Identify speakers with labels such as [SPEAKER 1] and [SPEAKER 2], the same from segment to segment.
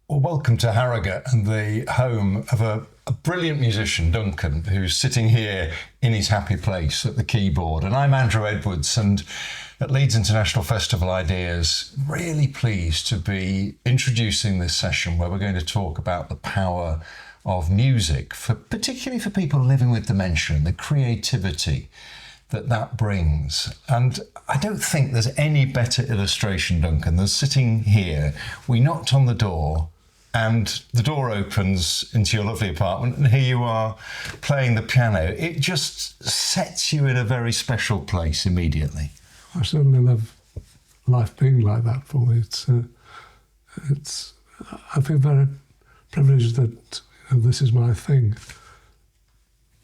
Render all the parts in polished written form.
[SPEAKER 1] Well, welcome to Harrogate and the home of a brilliant musician, Duncan, who's sitting here in his happy place at the keyboard. And I'm Andrew Edwards, and at Leeds International Festival Ideas, really pleased to be introducing this session where we're going to talk about the power of music, particularly for people living with dementia and the creativity that brings. And I don't think there's any better illustration, Duncan, than sitting here. We knocked on the door and the door opens into your lovely apartment and here you are playing the piano. It just sets you in a very special place immediately.
[SPEAKER 2] I certainly love life being like that for me. I feel very privileged that this is my thing.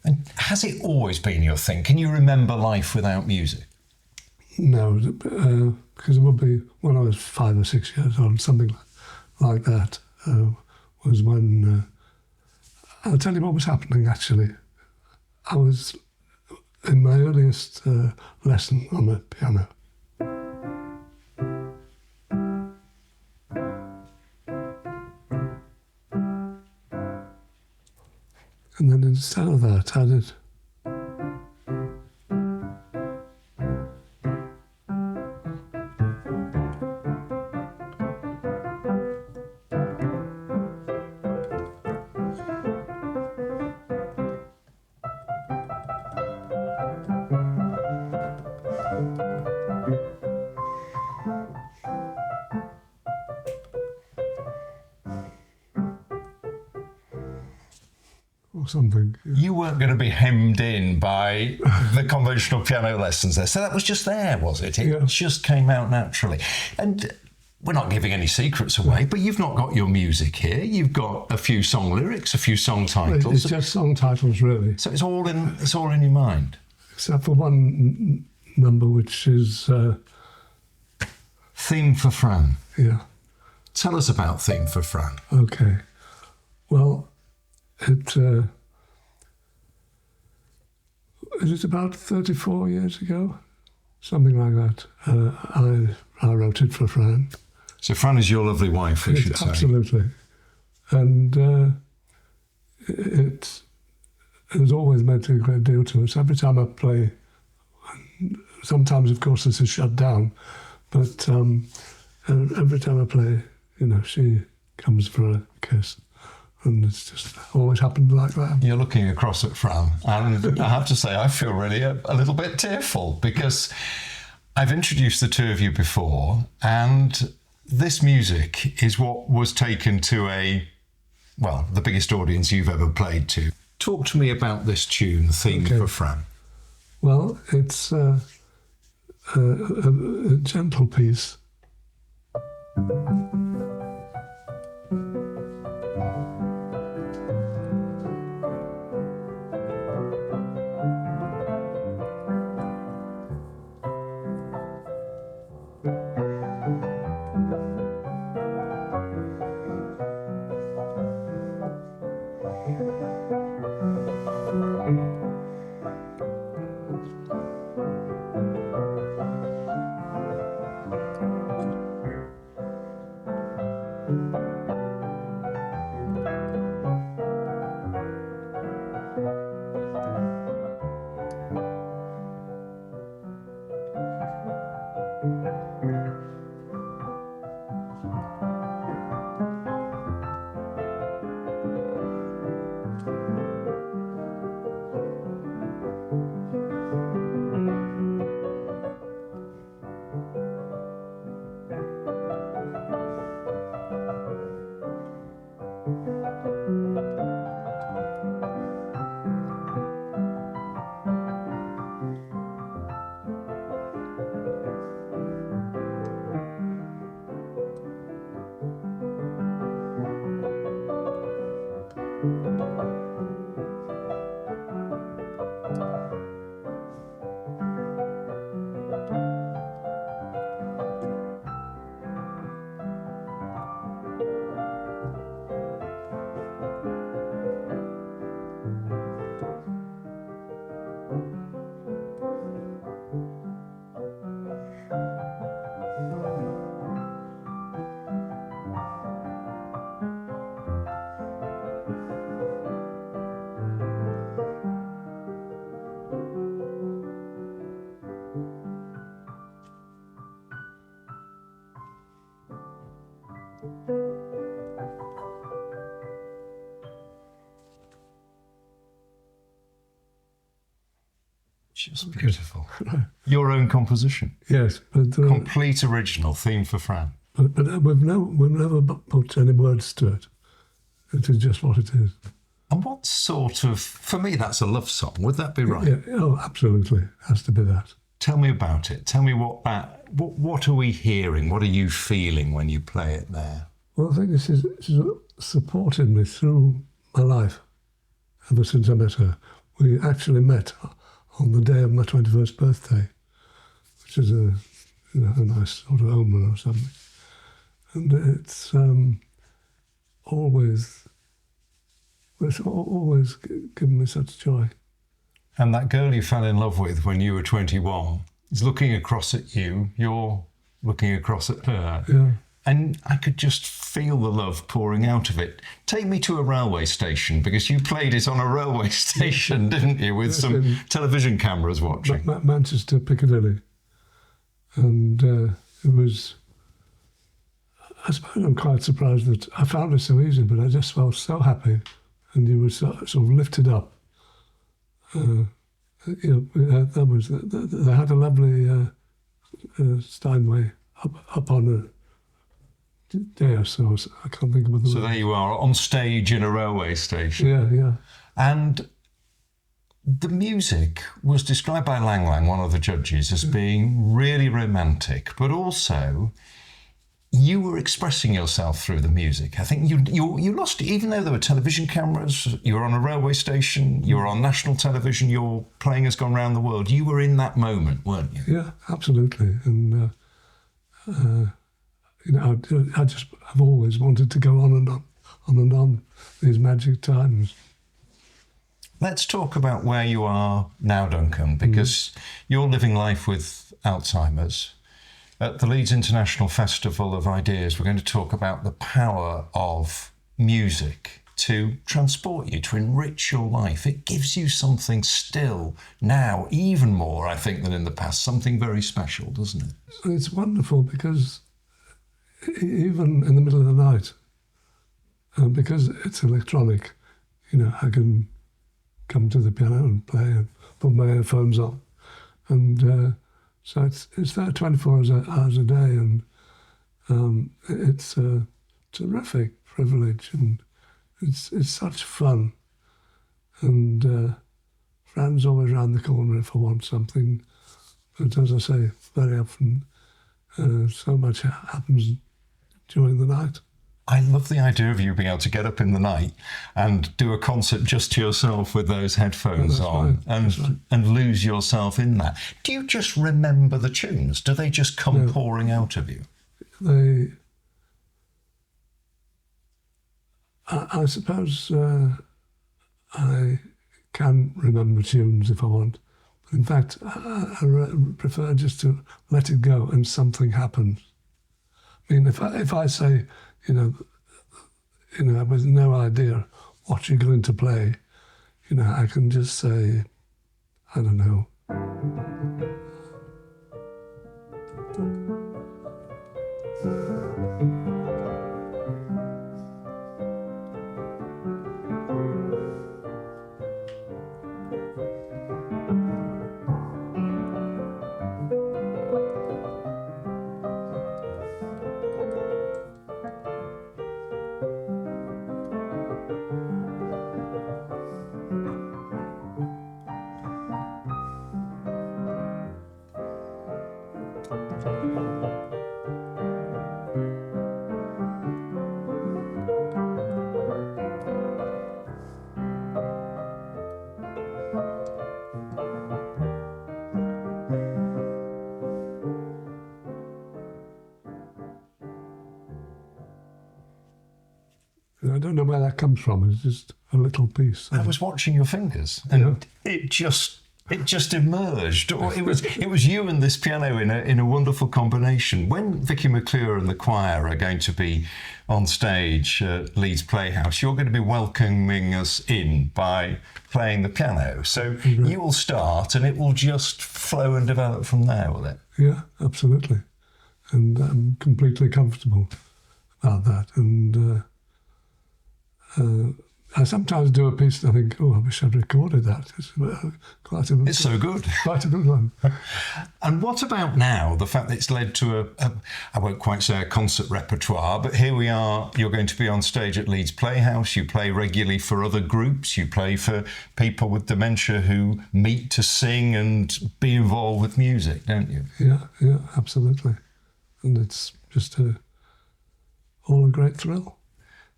[SPEAKER 1] And has it always been your thing? Can you remember life without music?
[SPEAKER 2] No, because it would be when I was 5 or 6 years old, something like that, was when... I'll tell you what was happening, actually. I was in my earliest lesson on the piano. And then instead of that, I did... or something.
[SPEAKER 1] You weren't going to be hemmed in by the conventional piano lessons there. So that was just there, was it? It just came out naturally. And we're not giving any secrets away, but you've not got your music here. You've got a few song lyrics, a few song titles.
[SPEAKER 2] It's just song titles, really.
[SPEAKER 1] So it's all in your mind.
[SPEAKER 2] Except for one number, which is...
[SPEAKER 1] Theme for Fran.
[SPEAKER 2] Yeah.
[SPEAKER 1] Tell us about Theme for Fran.
[SPEAKER 2] Okay. Well, it was about 34 years ago, something like that. I wrote it for Fran.
[SPEAKER 1] So Fran is your lovely wife, we should say.
[SPEAKER 2] Absolutely. And it has always meant a great deal to us. Every time I play, sometimes, of course, this is shut down, but every time I play, she comes for a kiss. And it's just always happened like that.
[SPEAKER 1] You're looking across at Fran, and I have to say, I feel really a little bit tearful because I've introduced the two of you before, and this music is what was taken to the biggest audience you've ever played to. Talk to me about this tune, Theme for Fran.
[SPEAKER 2] Well, it's a gentle piece.
[SPEAKER 1] Just beautiful. Your own composition.
[SPEAKER 2] Yes, but
[SPEAKER 1] Complete original theme for Fran.
[SPEAKER 2] but we've never put any words to it. It is just what it is.
[SPEAKER 1] And what sort of, for me, that's a love song. Would that be right?
[SPEAKER 2] Yeah, oh, absolutely. It has to be that.
[SPEAKER 1] Tell me about it. Tell me what are we hearing? What are you feeling when you play it there?
[SPEAKER 2] Well, I think she's supported me through my life ever since I met her. We actually met on the day of my 21st birthday, which is a nice sort of omen or something. And it's always given me such joy.
[SPEAKER 1] And that girl you fell in love with when you were 21 is looking across at you. You're looking across at her.
[SPEAKER 2] Yeah.
[SPEAKER 1] And I could just feel the love pouring out of it. Take me to a railway station, because you played it on a railway station, didn't you, with some television cameras watching?
[SPEAKER 2] Manchester, Piccadilly. And it was... I suppose I'm quite surprised that I found it so easy, but I just felt so happy, and you were sort of lifted up. They had a lovely Steinway up on a dais, so I can't think of the
[SPEAKER 1] So
[SPEAKER 2] word.
[SPEAKER 1] there you are, on stage in a railway station.
[SPEAKER 2] Yeah.
[SPEAKER 1] And the music was described by Lang Lang, one of the judges, as being really romantic, but also you were expressing yourself through the music. I think you lost it, even though there were television cameras, you were on a railway station, you were on national television, your playing has gone around the world. You were in that moment, weren't you?
[SPEAKER 2] Yeah, absolutely. And I've always wanted to go on and on these magic times.
[SPEAKER 1] Let's talk about where you are now, Duncan, because you're living life with Alzheimer's. At the Leeds International Festival of Ideas, we're going to talk about the power of music to transport you, to enrich your life. It gives you something still now, even more, I think, than in the past, something very special, doesn't it?
[SPEAKER 2] It's wonderful because even in the middle of the night, because it's electronic, I can come to the piano and play and put my earphones on. And so it's there 24 hours a day, and it's a terrific privilege, and it's such fun. And Fran's always round the corner if I want something. But as I say, very often, so much happens during the night.
[SPEAKER 1] I love the idea of you being able to get up in the night and do a concert just to yourself with those headphones on,
[SPEAKER 2] right.
[SPEAKER 1] and lose yourself in that. Do you just remember the tunes? Do they just come pouring out of you?
[SPEAKER 2] I suppose I can remember tunes if I want. But in fact, I prefer just to let it go and something happens. I mean, if I say, with no idea what you're going to play, I can just say, I don't know. I don't know where that comes from. It's just a little piece.
[SPEAKER 1] I was watching your fingers, and it just emerged. It was you and this piano in a wonderful combination. When Vicky McClure and the choir are going to be on stage at Leeds Playhouse, you're going to be welcoming us in by playing the piano. So you will start, and it will just flow and develop from there, will it?
[SPEAKER 2] Yeah, absolutely. And I'm completely comfortable about that. And I sometimes do a piece and I think, oh, I wish I'd recorded that.
[SPEAKER 1] It's so good.
[SPEAKER 2] Quite a good one.
[SPEAKER 1] And what about now, the fact that it's led to I won't quite say a concert repertoire, but here we are, you're going to be on stage at Leeds Playhouse, you play regularly for other groups, you play for people with dementia who meet to sing and be involved with music, don't you?
[SPEAKER 2] Yeah, absolutely. And it's just all a great thrill.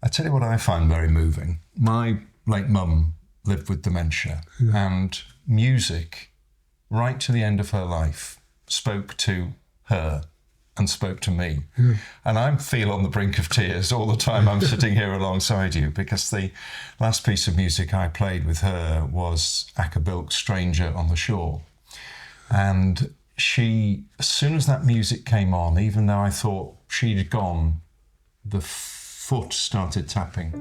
[SPEAKER 1] I tell you what I find very moving. My late mum lived with dementia, and music, right to the end of her life, spoke to her and spoke to me. And I feel on the brink of tears all the time I'm sitting here alongside you, because the last piece of music I played with her was Acker-Bilk's Stranger on the Shore. And she, as soon as that music came on, even though I thought she'd gone, the foot started tapping.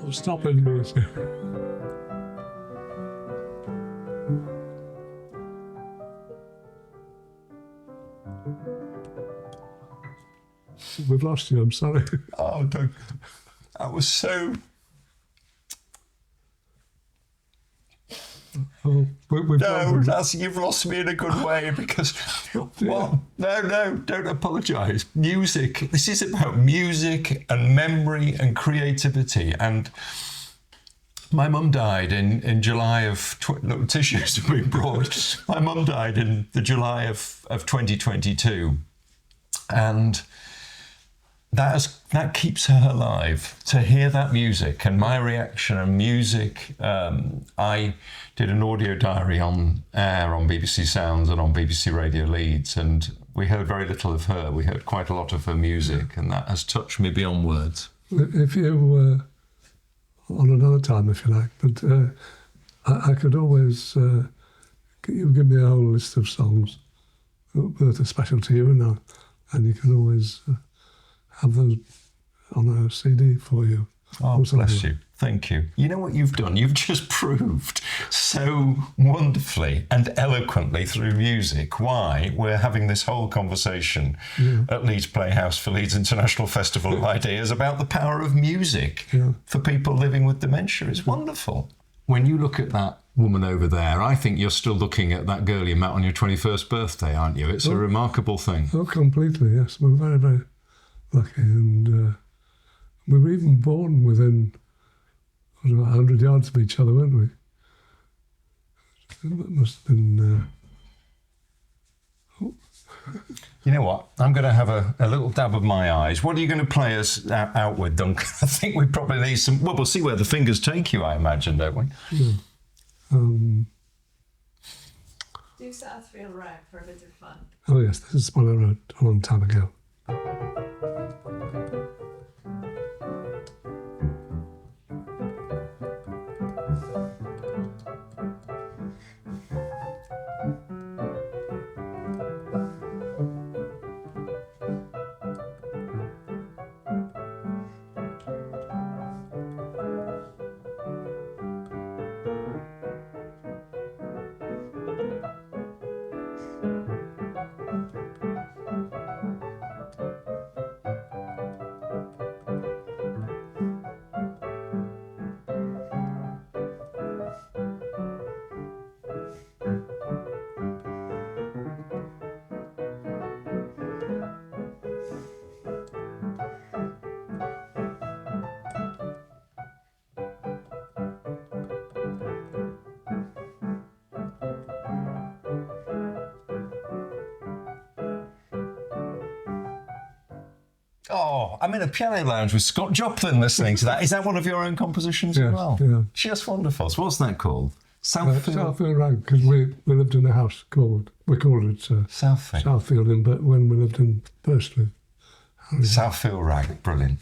[SPEAKER 2] Oh, stop it, Lewis. We've lost you, I'm sorry.
[SPEAKER 1] Oh, Duncan, that was so...
[SPEAKER 2] Oh,
[SPEAKER 1] No, you've lost me in a good way, because... Well, no, don't apologise. Music, this is about music and memory and creativity. And my mum died in July of... Look, tissues have been brought. My mum died in the July of 2022. And... that keeps her alive, to hear that music and my reaction and music. I did an audio diary on air on BBC Sounds and on BBC Radio Leeds, and we heard very little of her. We heard quite a lot of her music, and that has touched me beyond words.
[SPEAKER 2] If you, on another time, if you like, but I could always, you give me a whole list of songs that are special to you, and you can always... have those on a CD for you.
[SPEAKER 1] Oh, bless you. Thank you. You know what you've done? You've just proved so wonderfully and eloquently through music why we're having this whole conversation at Leeds Playhouse for Leeds International Festival of Ideas about the power of music for people living with dementia. It's wonderful. When you look at that woman over there, I think you're still looking at that girl you met on your 21st birthday, aren't you? It's a remarkable thing.
[SPEAKER 2] Oh, completely, yes. We're very, very lucky, and we were even born within 100 yards of each other, weren't we? It must have been...
[SPEAKER 1] You know what? I'm going to have a little dab of my eyes. What are you going to play us out with, Duncan? I think we probably need some... Well, we'll see where the fingers take you, I imagine, don't we?
[SPEAKER 2] Yeah.
[SPEAKER 3] Do Southfield Rag for a bit of fun.
[SPEAKER 2] Oh, yes, this is one I wrote a long time ago.
[SPEAKER 1] Oh, I'm in a piano lounge with Scott Joplin listening to that. Is that one of your own compositions as well?
[SPEAKER 2] Yeah.
[SPEAKER 1] Just wonderful. So what's that called?
[SPEAKER 2] Southfield Rag, because we lived in a house we called it
[SPEAKER 1] Southfield.
[SPEAKER 2] Southfield, but when we lived in Bursley.
[SPEAKER 1] Southfield Rag, brilliant.